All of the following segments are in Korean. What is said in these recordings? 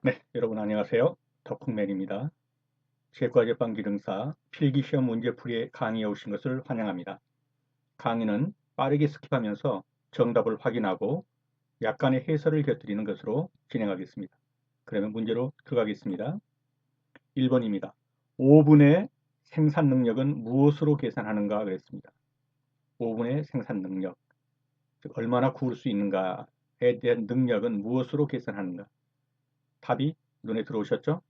네, 여러분 안녕하세요. 덕후맨입니다. 제과제빵 기능사 필기시험 문제풀이에 강의에 오신 것을 환영합니다. 강의는 빠르게 스킵하면서 정답을 확인하고 약간의 해설을 곁들이는 것으로 진행하겠습니다. 그러면 문제로 들어가겠습니다. 1번입니다. 5분의 생산 능력은 무엇으로 계산하는가 그랬습니다. 5분의 생산 능력, 즉 얼마나 구울 수 있는가에 대한 능력은 무엇으로 계산하는가? 답이 눈에 들어오셨죠?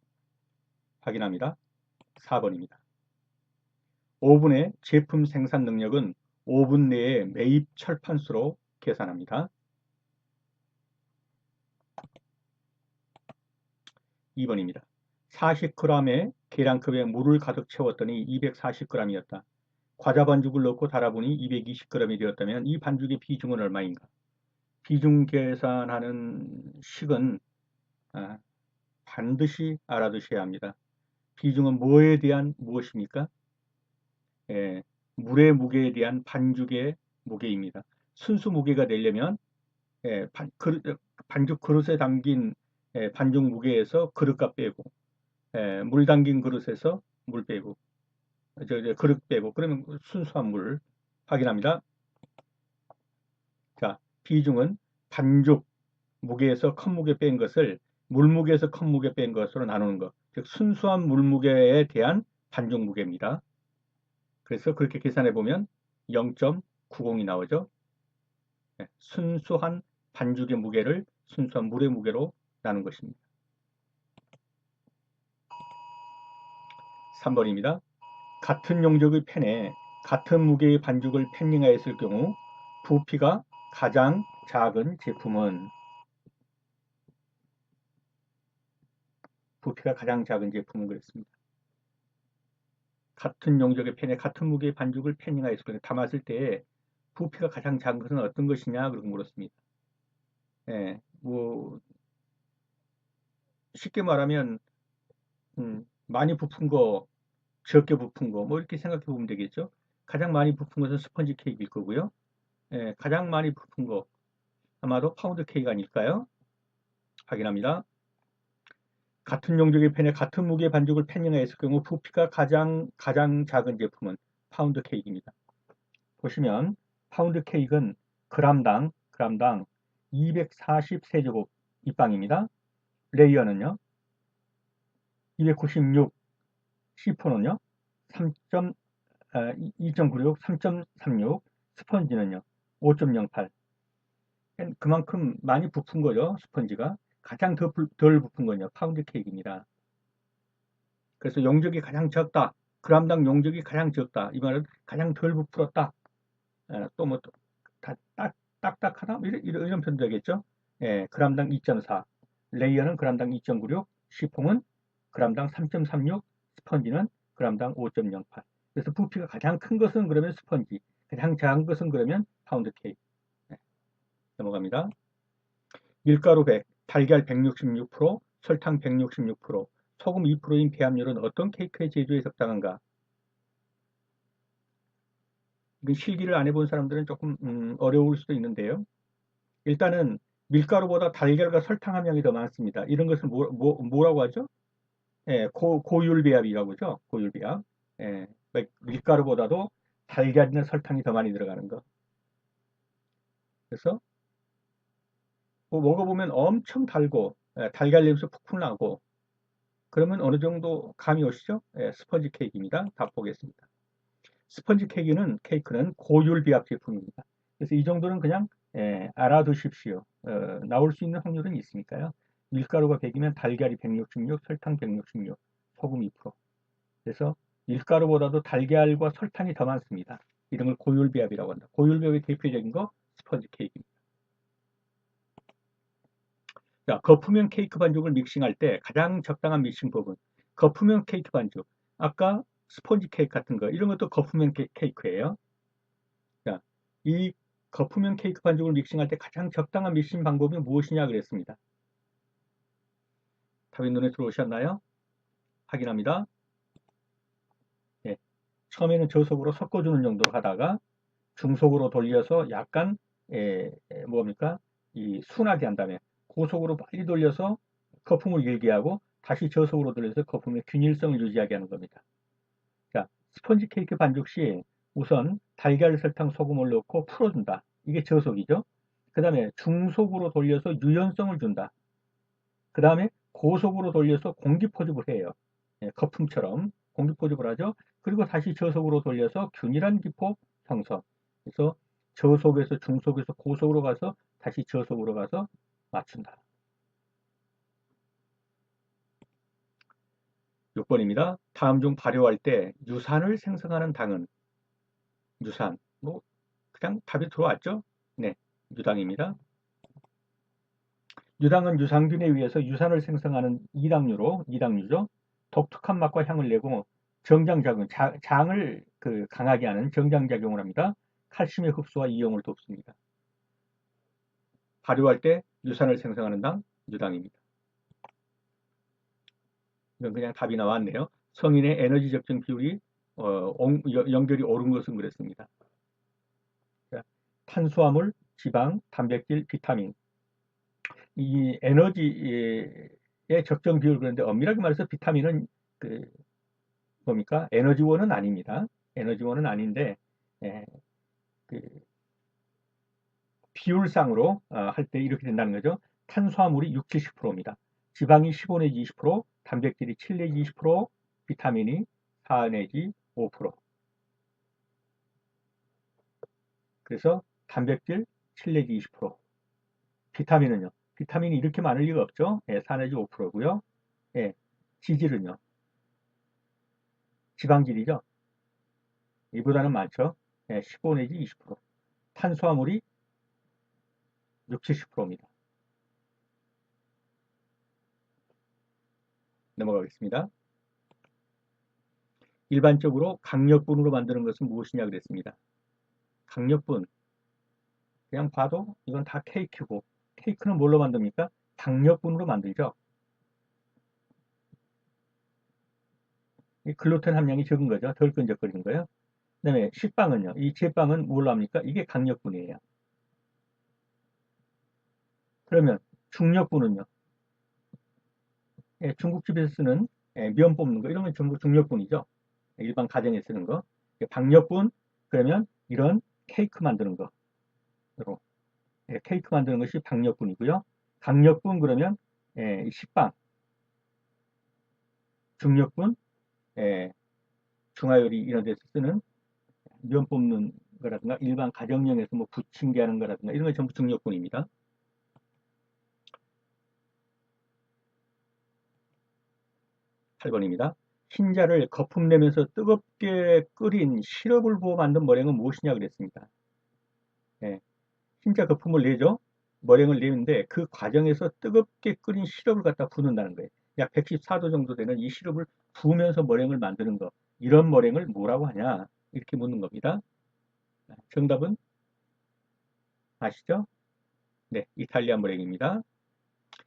확인합니다. 4번입니다. 5분의 제품 생산 능력은 5분 내에 매입 철판수로 계산합니다. 2번입니다. 40g의 계량컵에 물을 가득 채웠더니 240g이었다. 과자 반죽을 넣고 달아보니 220g이 되었다면 이 반죽의 비중은 얼마인가? 비중 계산하는 식은 반드시 알아두셔야 합니다. 비중은 뭐에 대한 무엇입니까? 예, 물의 무게에 대한 반죽의 무게입니다. 순수 무게가 되려면 반죽 그릇에 담긴 반죽 무게에서 그릇값 빼고 물 담긴 그릇에서 물 빼고 그릇 빼고 그러면 순수한 물 확인합니다. 자, 비중은 반죽 무게에서 컵 무게 뺀 것을 물 무게에서 컵 무게 뺀 것으로 나누는 것. 즉 순수한 물 무게에 대한 반죽 무게입니다. 그래서 그렇게 계산해 보면 0.90이 나오죠. 순수한 반죽의 무게를 순수한 물의 무게로 나눈 것입니다. 3번입니다. 같은 용적의 펜에 같은 무게의 반죽을 펜닝하였을 경우 부피가 가장 작은 제품은 그랬습니다. 같은 용적의 펜에 같은 무게의 반죽을 펜닝하였을 경우 담았을 때 부피가 가장 작은 것은 어떤 것이냐 그렇게 물었습니다. 뭐 쉽게 말하면 많이 부푼 거, 적게 부푼 거, 뭐 이렇게 생각해 보면 되겠죠. 가장 많이 부푼 것은 스펀지 케이크일 거고요. 가장 많이 부푼 거 아마도 파운드 케이크 아닐까요? 확인합니다. 같은 용적의 펜에 같은 무게의 반죽을 펜닝하였을 경우 부피가 가장 작은 제품은 파운드 케이크입니다. 보시면 파운드 케이크는 그람당 240세제곱 이 빵입니다. 레이어는요 296, 시폰은요 2.96, 3.36, 스펀지는요 5.08. 그만큼 많이 부푼 거죠. 스펀지가 가장 덜 부푼 건요 파운드 케이크입니다. 그래서 용적이 가장 적다, 그람당 용적이 가장 적다, 이 말은 가장 덜 부풀었다. 또 뭐 딱딱하다 이런 표현도 되겠죠. 그람당 2.4, 레이어는 그람당 2.96, 시퐁은 그람당 3.36, 스펀지는 그람당 5.08. 그래서 부피가 가장 큰 것은 그러면 스펀지, 가장 작은 것은 그러면 파운드 케이크. 네, 넘어갑니다. 밀가루 100, 달걀 166%, 설탕 166%, 소금 2%인 배합률은 어떤 케이크의 제조에 적당한가? 실기를 안 해본 사람들은 조금 어려울 수도 있는데요. 일단은 밀가루보다 달걀과 설탕 함량이 더 많습니다. 이런 것을 뭐라고 하죠? 고율배합이라고 하죠. 고율배합. 밀가루보다도 달걀이나 설탕이 더 많이 들어가는 거. 그래서 뭐 먹어보면 엄청 달고 달걀 냄새 푹푹 나고 그러면 어느 정도 감이 오시죠? 스펀지 케이크입니다. 답 보겠습니다. 스펀지 케이크는 고율 비압 제품입니다. 그래서 이 정도는 그냥 알아두십시오. 나올 수 있는 확률은 있으니까요. 밀가루가 100이면 달걀이 166, 설탕 166, 소금 2%. 그래서 밀가루보다도 달걀과 설탕이 더 많습니다. 이런 걸 고율 비압이라고 한다. 고율 비압의 대표적인 거 스펀지 케이크입니다. 자, 거푸면 케이크 반죽을 믹싱할 때 가장 적당한 믹싱법은 거푸면 케이크 반죽. 아까 스펀지 케이크 같은 거 이런 것도 거푸면 케이크예요. 자, 이 거푸면 케이크 반죽을 믹싱할 때 가장 적당한 믹싱 방법이 무엇이냐 그랬습니다. 답이 눈에 들어오셨나요? 확인합니다. 예, 처음에는 저속으로 섞어주는 정도로 하다가 중속으로 돌려서 약간 뭡니까? 이 순하게 한 다음에 고속으로 빨리 돌려서 거품을 일게 하고 다시 저속으로 돌려서 거품의 균일성을 유지하게 하는 겁니다. 자, 스펀지 케이크 반죽 시 우선 달걀, 설탕, 소금을 넣고 풀어준다. 이게 저속이죠. 그 다음에 중속으로 돌려서 유연성을 준다. 그 다음에 고속으로 돌려서 공기 포집을 해요. 예, 거품처럼 공기 포집을 하죠. 그리고 다시 저속으로 돌려서 균일한 기포 형성. 그래서 저속에서 중속에서 고속으로 가서 다시 저속으로 가서 맞춘다. 6번입니다. 다음 중 발효할 때 유산을 생성하는 당은 유산. 뭐 그냥 답이 들어왔죠? 네, 유당입니다. 유당은 유산균에 의해서 유산을 생성하는 이당류죠. 독특한 맛과 향을 내고 정장작용, 장을 강하게 하는 정장작용을 합니다. 칼슘의 흡수와 이용을 돕습니다. 발효할 때 유산을 생성하는 당, 유당입니다. 이건 그냥 답이 나왔네요. 성인의 에너지 적정 비율이 연결이 옳은 것은 그랬습니다. 자, 탄수화물, 지방, 단백질, 비타민. 이 에너지의 적정 비율 그런데 엄밀하게 말해서 비타민은 그 뭡니까? 에너지원은 아닙니다. 에너지원은 아닌데 예, 그 비율상으로 할 때 이렇게 된다는 거죠. 탄수화물이 6, 70%입니다. 지방이 15 내지 20%, 단백질이 7 내지 20%, 비타민이 4 내지 5%. 그래서 단백질 7 내지 20%. 비타민은요. 비타민이 이렇게 많을 리가 없죠. 예, 4 내지 5%고요. 예, 지질은요. 지방질이죠. 이보다는 많죠. 예, 15 내지 20%. 탄수화물이 6, 70%입니다. 넘어가겠습니다. 일반적으로 강력분으로 만드는 것은 무엇이냐 그랬습니다. 강력분. 그냥 봐도 이건 다 케이크고 케이크는 뭘로 만듭니까? 강력분으로 만들죠. 이 글루텐 함량이 적은 거죠. 덜 끈적거리는 거예요. 그 다음에 식빵은요. 이 제빵은 뭘로 합니까? 이게 강력분이에요. 그러면 중력분은요. 예, 중국집에서 쓰는 면 뽑는 거 이런 건 전부 중력분이죠. 일반 가정에 쓰는 거. 박력분 그러면 이런 케이크 만드는 거. 케이크 만드는 것이 박력분이고요. 강력분 그러면 식빵, 중력분, 중화요리 이런 데서 쓰는 면 뽑는 거라든가 일반 가정용에서 뭐 부침개 하는 거라든가 이런 게 전부 중력분입니다. 8번입니다. 흰자를 거품 내면서 뜨겁게 끓인 시럽을 부어 만든 머랭은 무엇이냐 그랬습니다. 예, 흰자 거품을 내죠. 머랭을 내는데 그 과정에서 뜨겁게 끓인 시럽을 갖다 붓는다는 거예요. 약 114도 정도 되는 이 시럽을 부으면서 머랭을 만드는 거. 이런 머랭을 뭐라고 하냐? 이렇게 묻는 겁니다. 정답은 아시죠? 네, 이탈리안 머랭입니다.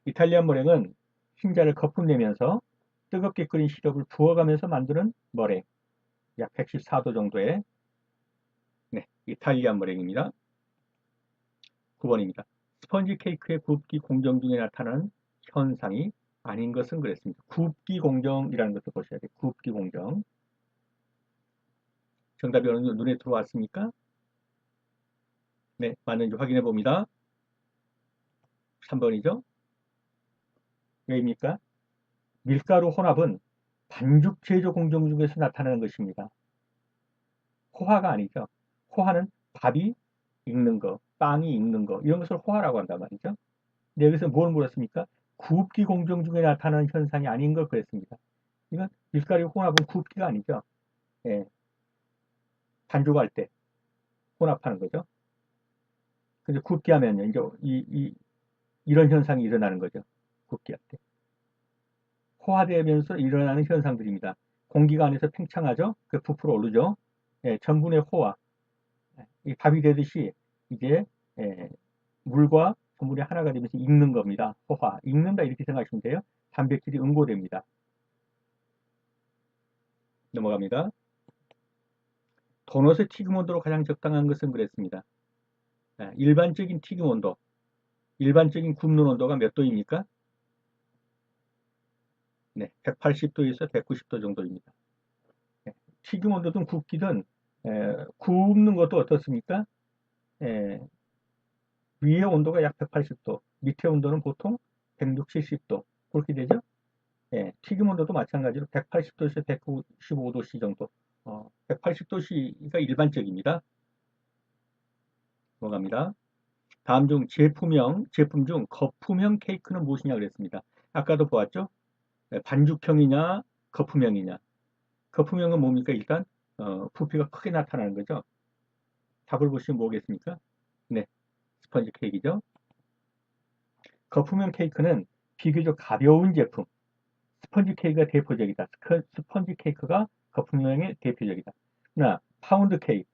이탈리안 머랭은 흰자를 거품 내면서 뜨겁게 끓인 시럽을 부어가면서 만드는 머랭. 약 114도 정도의 네, 이탈리안 머랭입니다. 9번입니다. 스펀지 케이크의 굽기 공정 중에 나타나는 현상이 아닌 것은 그랬습니다. 굽기 공정이라는 것도 보셔야 돼요. 굽기 공정. 정답이 어느 정도 눈에 들어왔습니까? 네, 맞는지 확인해 봅니다. 3번이죠. 왜입니까? 밀가루 혼합은 반죽 제조 공정 중에서 나타나는 것입니다. 호화가 아니죠. 호화는 밥이 익는 거, 빵이 익는 거 이런 것을 호화라고 한단 말이죠. 근데 여기서 뭘 물었습니까? 굽기 공정 중에 나타나는 현상이 아닌 걸 그랬습니다. 이건 밀가루 혼합은 굽기가 아니죠. 예, 반죽할 때 혼합하는 거죠. 근데 굽기 하면요, 이제 이런 현상이 일어나는 거죠. 굽기 할 때. 호화되면서 일어나는 현상들입니다. 공기가 안에서 팽창하죠. 그 부풀어 오르죠. 예, 전분의 호화. 이 밥이 되듯이 이제 예, 물과 전분이 하나가 되면서 익는 겁니다. 호화. 익는다 이렇게 생각하시면 돼요. 단백질이 응고됩니다. 넘어갑니다. 도넛의 튀김 온도로 가장 적당한 것은 그랬습니다. 일반적인 튀김 온도, 일반적인 굽는 온도가 몇 도입니까? 네, 180도에서 190도 정도입니다. 네, 튀김 온도든 굽기든 굽는 것도 어떻습니까? 에, 위의 온도가 약 180도, 밑의 온도는 보통 160, 70도 그렇게 되죠? 예, 튀김 온도도 마찬가지로 180도에서 195도씨 정도. 180도씨가 일반적입니다. 넘어갑니다. 다음 중 제품 중 거품형 케이크는 무엇이냐 그랬습니다. 아까도 보았죠? 반죽형이냐, 거품형이냐. 거품형은 뭡니까? 일단, 부피가 크게 나타나는 거죠. 답을 보시면 뭐겠습니까? 네, 스펀지 케이크죠. 거품형 케이크는 비교적 가벼운 제품, 스펀지 케이크가 대표적이다. 스펀지 케이크가 거품형의 대표적이다. 나 파운드 케이크,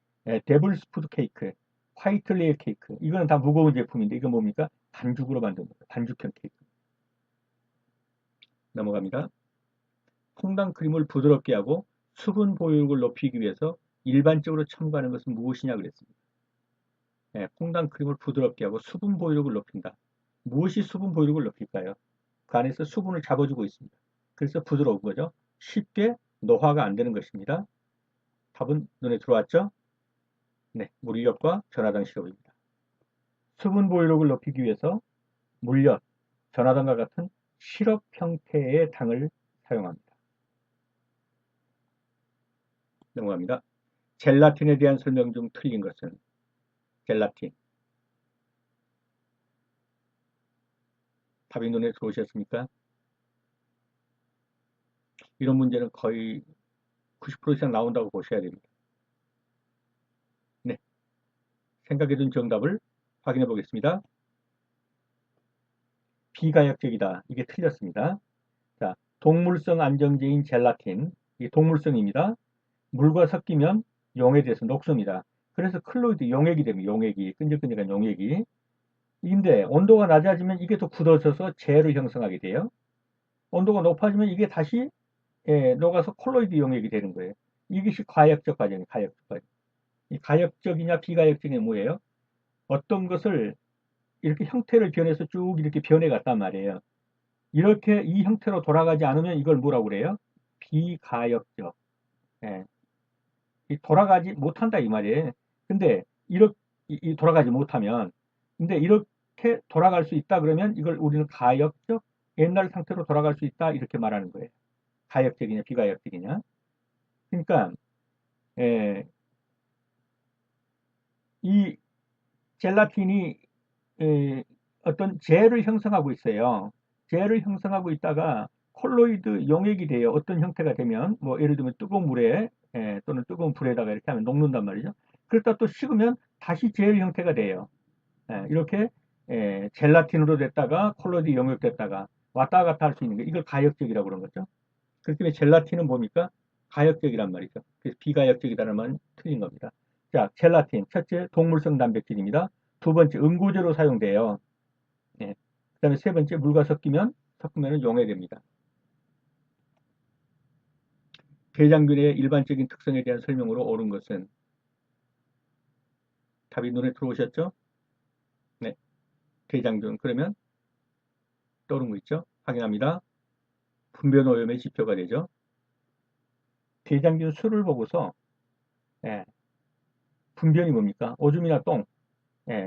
데블스 푸드 케이크, 화이트 레이어 케이크. 이거는 다 무거운 제품인데 이거 뭡니까? 반죽으로 만든 거예요. 반죽형 케이크. 넘어갑니다. 퐁당 크림을 부드럽게 하고 수분 보유력을 높이기 위해서 일반적으로 첨가하는 것은 무엇이냐 그랬습니다. 퐁당 크림을 부드럽게 하고 수분 보유력을 높인다. 무엇이 수분 보유력을 높일까요? 그 안에서 수분을 잡아주고 있습니다. 그래서 부드러운 거죠. 쉽게 노화가 안 되는 것입니다. 답은 눈에 들어왔죠? 네, 물엿과 전화당 시럽입니다. 수분 보유력을 높이기 위해서 물엿, 전화당과 같은 시럽 형태의 당을 사용합니다. 넘어갑니다. 젤라틴에 대한 설명 중 틀린 것은 젤라틴. 답이 눈에 들어오셨습니까? 이런 문제는 거의 90% 이상 나온다고 보셔야 됩니다. 네, 생각해둔 정답을 확인해 보겠습니다. 비가역적이다. 이게 틀렸습니다. 자, 동물성 안정제인 젤라틴. 이게 동물성입니다. 물과 섞이면 용해돼서 녹습니다. 그래서 클로이드 용액이 됩니다. 용액이. 끈적끈적한 용액이. 근데 온도가 낮아지면 이게 더 굳어져서 젤을 형성하게 돼요. 온도가 높아지면 이게 다시 녹아서 콜로이드 용액이 되는 거예요. 이것이 가역적 과정이에요. 가역적 과정. 이 가역적이냐 비가역적이냐 뭐예요? 어떤 것을 이렇게 형태를 변해서 쭉 이렇게 변해 갔단 말이에요. 이렇게 이 형태로 돌아가지 않으면 이걸 뭐라고 그래요? 비가역적. 예. 돌아가지 못한다 이 말이에요. 근데 이렇게 돌아가지 못하면 근데 이렇게 돌아갈 수 있다 그러면 이걸 우리는 가역적 옛날 상태로 돌아갈 수 있다 이렇게 말하는 거예요. 가역적이냐 비가역적이냐. 그러니까 예, 이 젤라틴이 어떤 젤을 형성하고 있어요. 젤을 형성하고 있다가 콜로이드 용액이 돼요. 어떤 형태가 되면 뭐 예를 들면 뜨거운 물에 또는 뜨거운 불에다가 이렇게 하면 녹는단 말이죠. 그러다 또 식으면 다시 젤 형태가 돼요. 이렇게 젤라틴으로 됐다가 콜로이드 용액 됐다가 왔다 갔다 할 수 있는 게 이걸 가역적이라고 그런 거죠. 그렇기 때문에 젤라틴은 뭡니까? 가역적이란 말이죠. 그래서 비가역적이라는 말은 틀린 겁니다. 자, 젤라틴. 첫째, 동물성 단백질입니다. 두 번째, 응고제로 사용돼요. 예. 그 다음에 세 번째, 물과 섞으면 용해됩니다. 대장균의 일반적인 특성에 대한 설명으로 옳은 것은 답이 눈에 들어오셨죠? 네. 대장균. 그러면 떠오른 거 있죠? 확인합니다. 분변 오염의 지표가 되죠. 대장균 수를 보고서 예, 분변이 뭡니까? 오줌이나 똥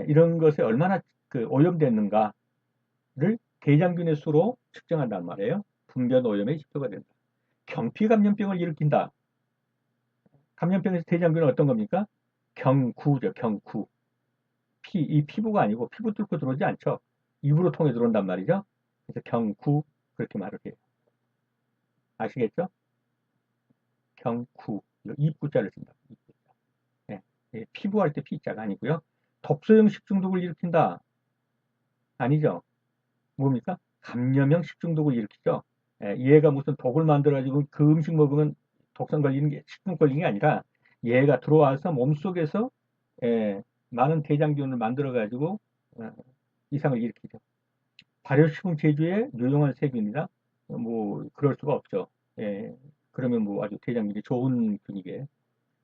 이런 것에 얼마나 그 오염됐는가를 대장균의 수로 측정한단 말이에요. 분변 오염의 지표가 된다. 경피 감염병을 일으킨다. 감염병에서 대장균은 어떤 겁니까? 경구죠, 경구. 이 피부가 아니고 피부 뚫고 들어오지 않죠. 입으로 통해 들어온단 말이죠. 그래서 경구 그렇게 말을 해요. 아시겠죠? 경구 입구자를 쓴다. 입구자. 예, 피부할 때 피자가 아니고요. 독소형 식중독을 일으킨다. 아니죠. 뭡니까? 감염형 식중독을 일으키죠. 얘가 무슨 독을 만들어가지고 그 음식 먹으면 독성 걸리는 게 식중 걸리는 게 아니라 얘가 들어와서 몸속에서 많은 대장균을 만들어가지고 어, 이상을 일으키죠. 발효식품 제조에 유용한 세균이다. 뭐 그럴 수가 없죠. 예, 그러면 뭐 아주 대장균이 좋은 균이게.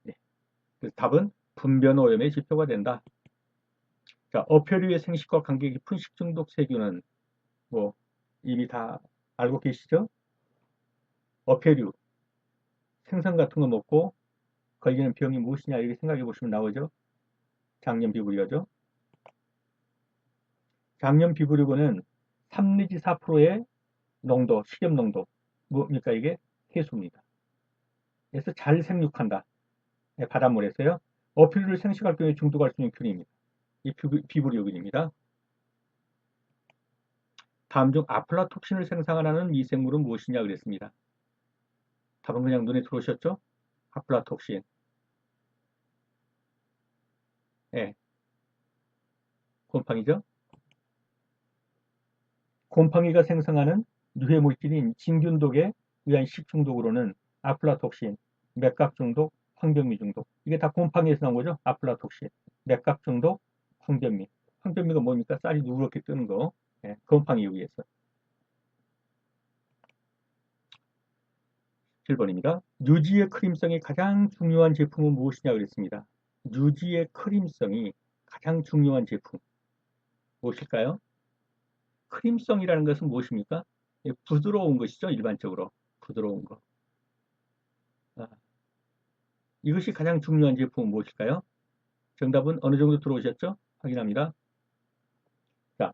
네. 그래서 답은 분변 오염의 지표가 된다. 자, 어패류의 생식과 관계 깊은 식중독 세균은 뭐 이미 다 알고 계시죠? 어패류, 생선 같은 거 먹고 걸리는 병이 무엇이냐 이렇게 생각해 보시면 나오죠. 장염 비브리오죠. 장염 비브리오는 3 내지 4%의 농도, 식염 농도, 뭡니까 이게? 해수입니다. 그래서 잘 생육한다. 바닷물에서요. 어패류를 생식할 경우에 중독할 수 있는 균입니다. 이 비브리오균입니다. 다음 중 아플라톡신을 생산하는 미생물은 무엇이냐 그랬습니다. 답은 그냥 눈에 들어오셨죠? 아플라톡신. 예, 곰팡이죠? 곰팡이가 생성하는 유해 물질인 진균독에 의한 식중독으로는 아플라톡신, 맥각중독, 황변미 중독. 이게 다 곰팡이에서 나온 거죠? 아플라톡신, 맥각중독, 황변미. 황변미가 뭡니까? 쌀이 누렇게 뜨는 거. 예, 곰팡이에 의해서. 7번입니다. 유지의 크림성이 가장 중요한 제품은 무엇이냐 그랬습니다. 유지의 크림성이 가장 중요한 제품 무엇일까요? 크림성이라는 것은 무엇입니까? 예, 부드러운 것이죠. 일반적으로 부드러운 거. 아, 이것이 가장 중요한 제품은 무엇일까요? 정답은 어느 정도 들어오셨죠? 확인합니다. 자,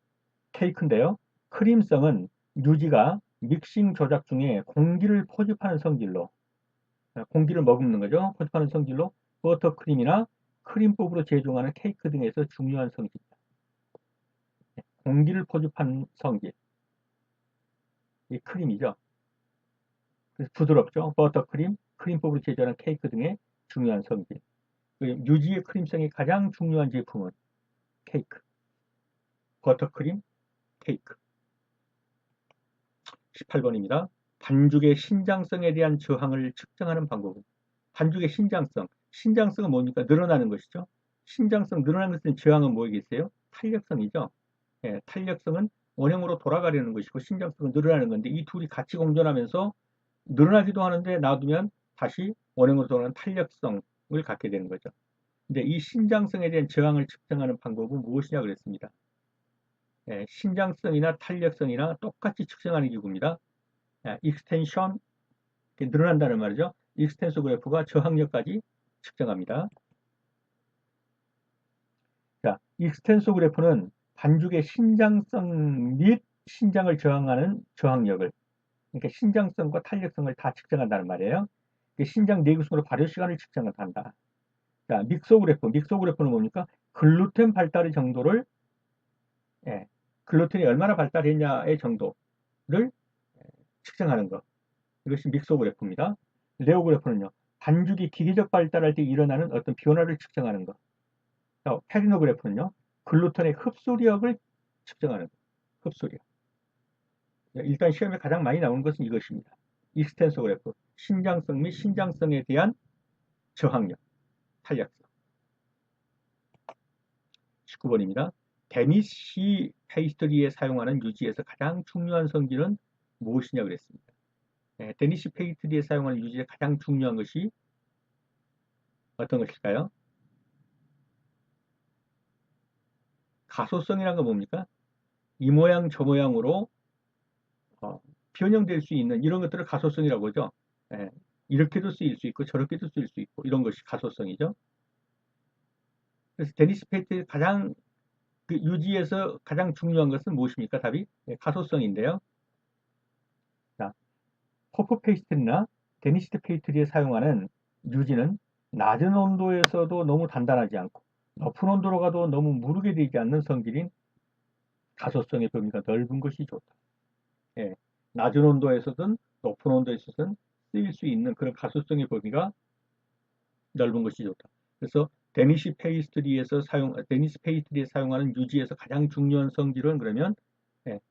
케이크인데요. 크림성은 유지가 믹싱 조작 중에 공기를 포집하는 성질로, 공기를 머금는 거죠. 포집하는 성질로 버터크림이나 크림법으로 제종하는 케이크 등에서 중요한 성질입니다. 공기를 포집하는 성질. 이 크림이죠. 그래서 부드럽죠. 버터크림, 크림법으로 제조하는 케이크 등의 중요한 성질. 유지의 크림성이 가장 중요한 제품은 케이크, 버터크림, 케이크. 18번입니다. 반죽의 신장성에 대한 저항을 측정하는 방법은 반죽의 신장성. 신장성은 뭡니까? 늘어나는 것이죠. 신장성 늘어나는 것은 저항은 뭐겠어요? 탄력성이죠. 예, 탄력성은 원형으로 돌아가려는 것이고 신장성은 늘어나는 건데 이 둘이 같이 공존하면서 늘어나기도 하는데 놔두면 다시 원형으로 돌아가는 탄력성을 갖게 되는 거죠. 근데 이 신장성에 대한 저항을 측정하는 방법은 무엇이냐 그랬습니다. 예, 신장성이나 탄력성이나 똑같이 측정하는 기구입니다. 예, 익스텐션, 늘어난다는 말이죠. 익스텐소 그래프가 저항력까지 측정합니다. 자, 익스텐소 그래프는 반죽의 신장성 및 신장을 저항하는 저항력을, 그러니까 신장성과 탄력성을 다 측정한다는 말이에요. 신장 내구성으로 발효 시간을 측정을 한다. 자, 믹소그래프는 뭡니까? 글루텐 발달의 정도를, 예, 글루텐이 얼마나 발달했냐의 정도를 측정하는 것. 이것이 믹소그래프입니다. 레오그래프는요, 반죽이 기계적 발달할 때 일어나는 어떤 변화를 측정하는 것. 자, 페리노그래프는요, 글루텐의 흡수력을 측정하는 것. 흡수력. 일단 시험에 가장 많이 나오는 것은 이것입니다. 익스텐소그래프, 신장성 및 신장성에 대한 저항력, 탄력성. 19번입니다. 데니시 페이스트리에 사용하는 유지에서 가장 중요한 성질은 무엇이냐 그랬습니다. 네, 데니시 페이스트리에 사용하는 유지의 가장 중요한 것이 어떤 것일까요? 가소성이란 건 뭡니까? 이 모양 저 모양으로 변형될 수 있는 이런 것들을 가소성이라고 하죠. 예, 이렇게도 쓰일 수 있고 저렇게도 쓰일 수 있고 이런 것이 가소성이죠. 그래서 데니시 페이스트리 가장 그 유지에서 가장 중요한 것은 무엇입니까? 답이 가소성인데요. 자, 퍼프 페이스트리나 데니시트 페이스트리에 사용하는 유지는 낮은 온도에서도 너무 단단하지 않고 높은 온도로 가도 너무 무르게 되지 않는 성질인 가소성의 범위가 넓은 것이 좋다. 예, 낮은 온도에서든 높은 온도에서든 쓰일 수 있는 그런 가소성의 범위가 넓은 것이 좋다. 그래서 데니시 페이스트리에 사용하는 유지에서 가장 중요한 성질은 그러면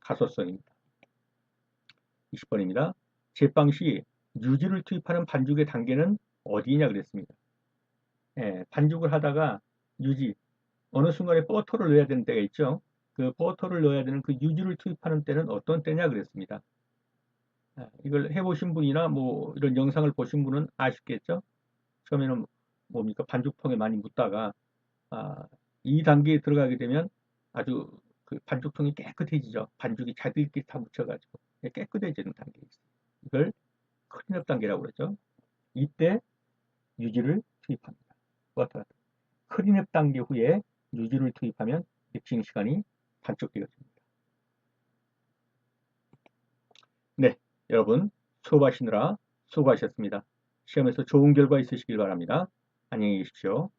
가소성입니다. 20번입니다. 제빵 시 유지를 투입하는 반죽의 단계는 어디냐 그랬습니다. 반죽을 하다가 유지, 어느 순간에 버터를 넣어야 되는 때가 있죠. 그 버터를 넣어야 되는 그 유지를 투입하는 때는 어떤 때냐 그랬습니다. 이걸 해보신 분이나 뭐 이런 영상을 보신 분은 아시겠죠? 처음에는 뭡니까? 반죽통에 많이 묻다가 아, 이 단계에 들어가게 되면 아주 그 반죽통이 깨끗해지죠. 반죽이 자들끼리 다 묻혀가지고 깨끗해지는 단계에 있어요. 이걸 클린업 단계라고 그러죠. 이때 유지를 투입합니다. 왔다 갔다. 클린업 단계 후에 유지를 투입하면 믹싱 시간이 단축되어집니다. 네, 여러분 수업하시느라 수고하셨습니다. 시험에서 좋은 결과 있으시길 바랍니다. 안녕히 계십시오.